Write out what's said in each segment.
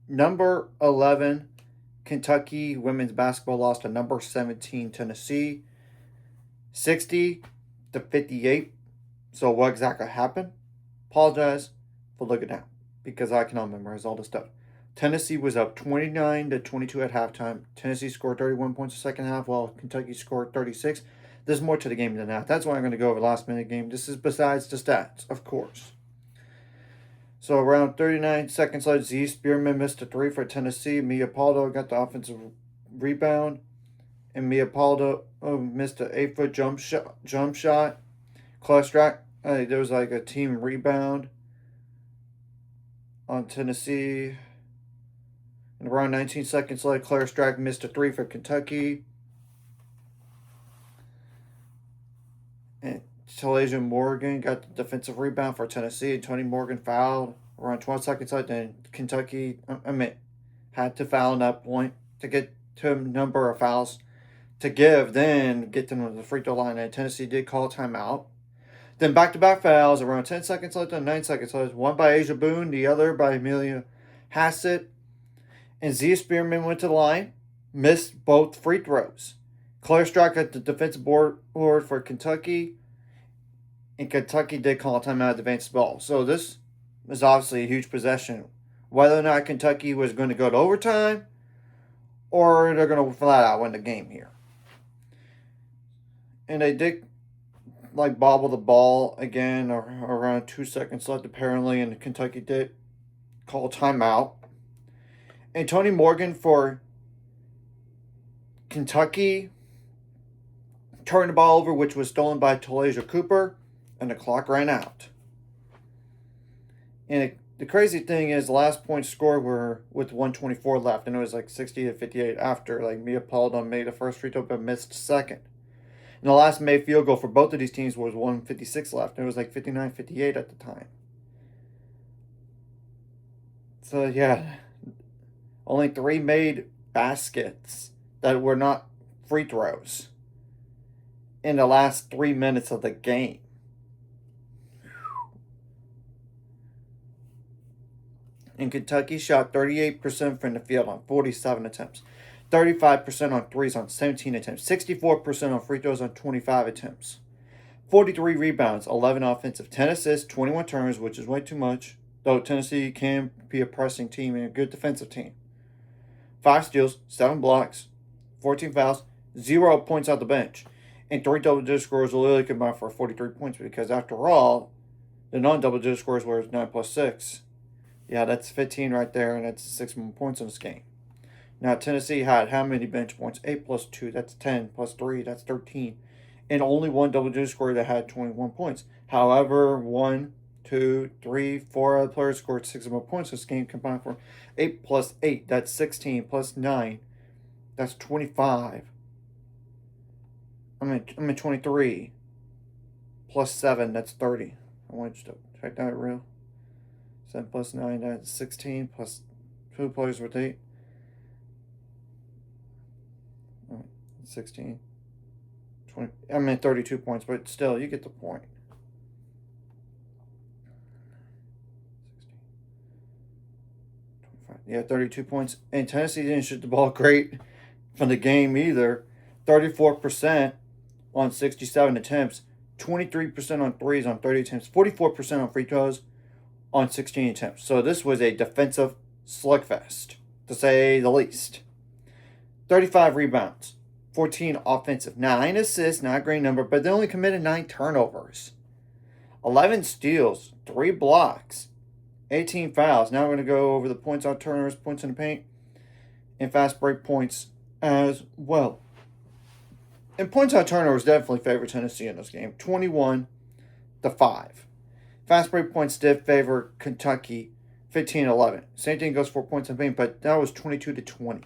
Number 11, Kentucky women's basketball lost to number 17, Tennessee, 60-58. So what exactly happened? Apologize for looking down because I cannot memorize all this stuff. Tennessee was up 29-22 at halftime. Tennessee scored 31 points in the second half, while Kentucky scored 36. There's more to the game than that. That's why I'm going to go over the last minute game. This is besides the stats, of course. So around 39 seconds left, Z Spearman missed a three for Tennessee. Mia Paldo got the offensive rebound, and Mia Paldo missed an 8-foot jump shot. Klestrack, there was like a team rebound on Tennessee. And around 19 seconds left, Klestrack missed a three for Kentucky. And Talasia Morgan got the defensive rebound for Tennessee. And Tony Morgan fouled around 12 seconds left. And Kentucky, had to foul in that point to get to a number of fouls to give, then get them to the free throw line. And Tennessee did call a timeout. Then back-to-back fouls around 10 seconds left and 9 seconds left. One by Asia Boone, the other by Amelia Hassett. And Zia Spearman went to the line, missed both free throws. Klestrack got the defensive board for Kentucky, and Kentucky did call a timeout to advance the ball. So this was obviously a huge possession. Whether or not Kentucky was going to go to overtime or they're going to flat out win the game here. And they did bobble the ball again around 2 seconds left apparently, and Kentucky did call a timeout. And Tony Morgan for Kentucky turned the ball over, which was stolen by Talasia Cooper, and the clock ran out. And the crazy thing is, the last points scored were with 124 left, and it was 60-58 after Mia Paldo made the first free throw but missed second. And the last made field goal for both of these teams was 156 left, and it was 59-58 at the time. So yeah, only 3 made baskets that were not free throws in the last 3 minutes of the game. And Kentucky shot 38% from the field on 47 attempts, 35% on threes on 17 attempts, 64% on free throws on 25 attempts, 43 rebounds, 11 offensive, 10 assists, 21 turnovers, which is way too much, though Tennessee can be a pressing team and a good defensive team. 5 steals, 7 blocks, 14 fouls, 0 points out the bench. And 3 double-digit scores will literally combine for 43 points because, after all, the non-double-digit scores were 9 plus 6. Yeah, that's 15 right there, and that's 6 more points in this game. Now, Tennessee had how many bench points? 8 plus 2, that's 10, plus 3, that's 13. And only 1 double-digit scorer that had 21 points. However, 1, 2, 3, 4 other players scored 6 more points. This game combined for 8 plus 8, that's 16, plus 9, that's 25. 23. Plus 7, that's 30. I want you to check that real. 7 plus 9, that's 16, plus 2 players with 8. 16. 20. 32 points, but still, you get the point. 16, 25. Yeah, 32 points. And Tennessee didn't shoot the ball great from the game either. 34% on 67 attempts, 23% on threes on 30 attempts, 44% on free throws on 16 attempts. So this was a defensive slugfest, to say the least. 35 rebounds, 14 offensive, 9 assists, not a great number, but they only committed 9 turnovers. 11 steals, 3 blocks, 18 fouls. Now we're going to go over the points on turnovers, points in the paint, and fast break points as well. And points on turnovers definitely favor Tennessee in this game, 21-5. Fast break points did favor Kentucky, 15-11. Same thing goes for points in paint, but that was 22-20.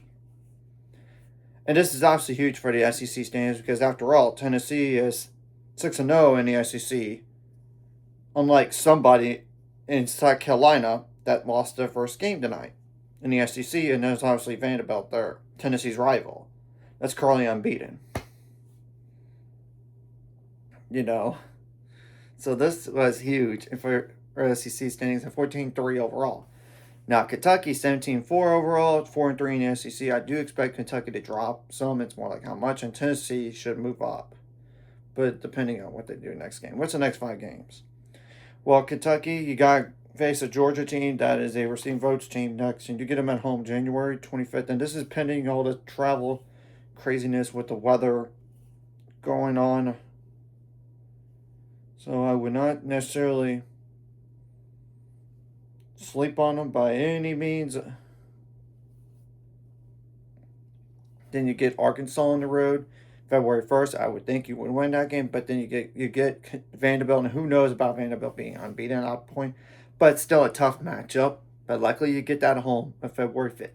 And this is obviously huge for the SEC standings because, after all, Tennessee is 6-0 in the SEC, unlike somebody in South Carolina that lost their first game tonight in the SEC, and there's obviously Vanderbilt there, Tennessee's rival. That's currently unbeaten. So this was huge for SEC standings at 14-3 overall. Now, Kentucky 17-4 overall, 4-3 in the SEC. I do expect Kentucky to drop some. It's more like how much. And Tennessee should move up. But depending on what they do next game. What's the next 5 games? Well, Kentucky, you got face a Georgia team that is a receiving votes team next. And you get them at home January 25th. And this is pending all the travel craziness with the weather going on. So I would not necessarily sleep on them by any means. Then you get Arkansas on the road February 1st. I would think you would win that game, but then you get Vanderbilt, and who knows about Vanderbilt being unbeaten at that point. But it's still a tough matchup. But luckily you get that at home on February 5th.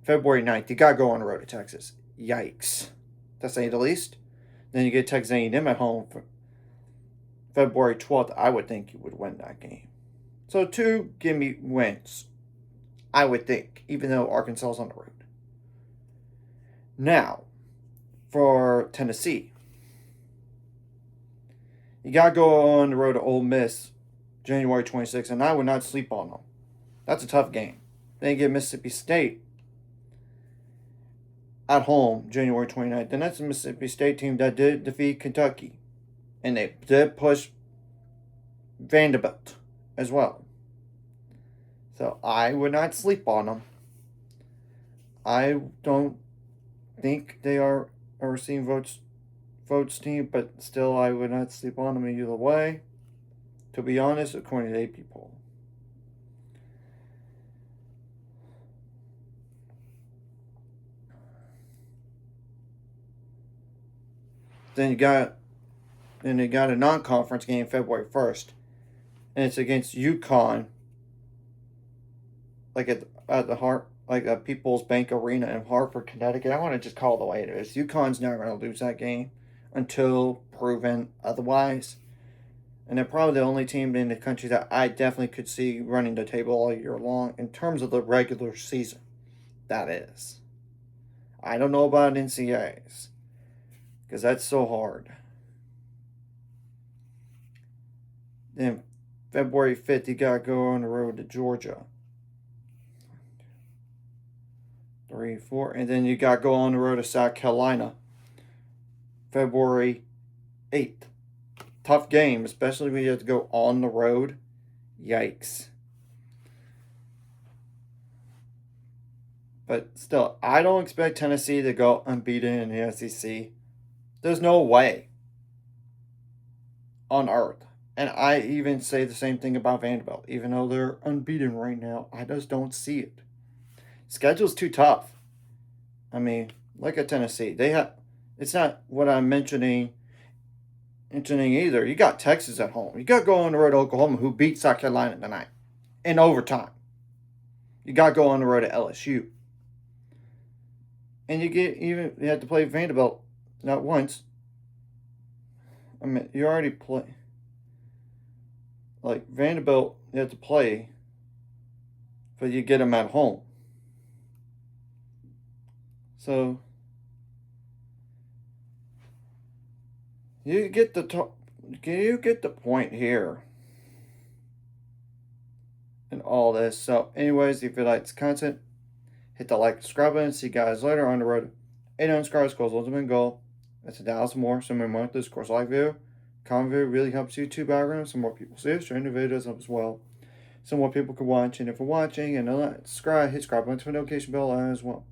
February 9th, you got to go on the road to Texas. Yikes. To say the least. Then you get Texas A&M at home for February 12th. I would think you would win that game. So 2 give me wins, I would think, even though Arkansas is on the road. Now, for Tennessee, you got to go on the road to Ole Miss January 26th, and I would not sleep on them. That's a tough game. Then you get Mississippi State at home January 29th. Then that's a Mississippi State team that did defeat Kentucky, and they did push Vanderbilt as well. So I would not sleep on them. I don't think they are a receiving votes team, but still I would not sleep on them either way. To be honest, according to AP poll. Then you got a non-conference game February 1st, and it's against UConn. Like at the heart, like a People's Bank Arena in Hartford, Connecticut. I want to just call it the way it is. UConn's never going to lose that game until proven otherwise. And they're probably the only team in the country that I definitely could see running the table all year long in terms of the regular season. That is. I don't know about NCAAs because that's so hard. Then February 5th, you got to go on the road to Georgia. 3, 4, and then you got to go on the road to South Carolina February 8th. Tough game, especially when you have to go on the road. Yikes. But still, I don't expect Tennessee to go unbeaten in the SEC. There's no way on earth. And I even say the same thing about Vanderbilt. Even though they're unbeaten right now, I just don't see it. Schedule's too tough. I mean, look at Tennessee. It's not what I'm mentioning either. You got Texas at home. You got to go on the road to Oklahoma, who beat South Carolina tonight in overtime. You got to go on the road to LSU. And you have to play Vanderbilt not once. I mean, you already play. Like Vanderbilt, you have to play, but you get them at home. So you get the point here in all this. So anyways, if you like this content, hit the like, subscribe button. See you guys later on the road. 800 subscribers, goals, ultimate goal. That's 1,000 more. So many more with this course like video. Comment video really helps YouTube algorithm. Some more people see it. Sharing the videos up as well. Some more people can watch. And if you're watching and not subscribe, hit subscribe button to the notification bell as well.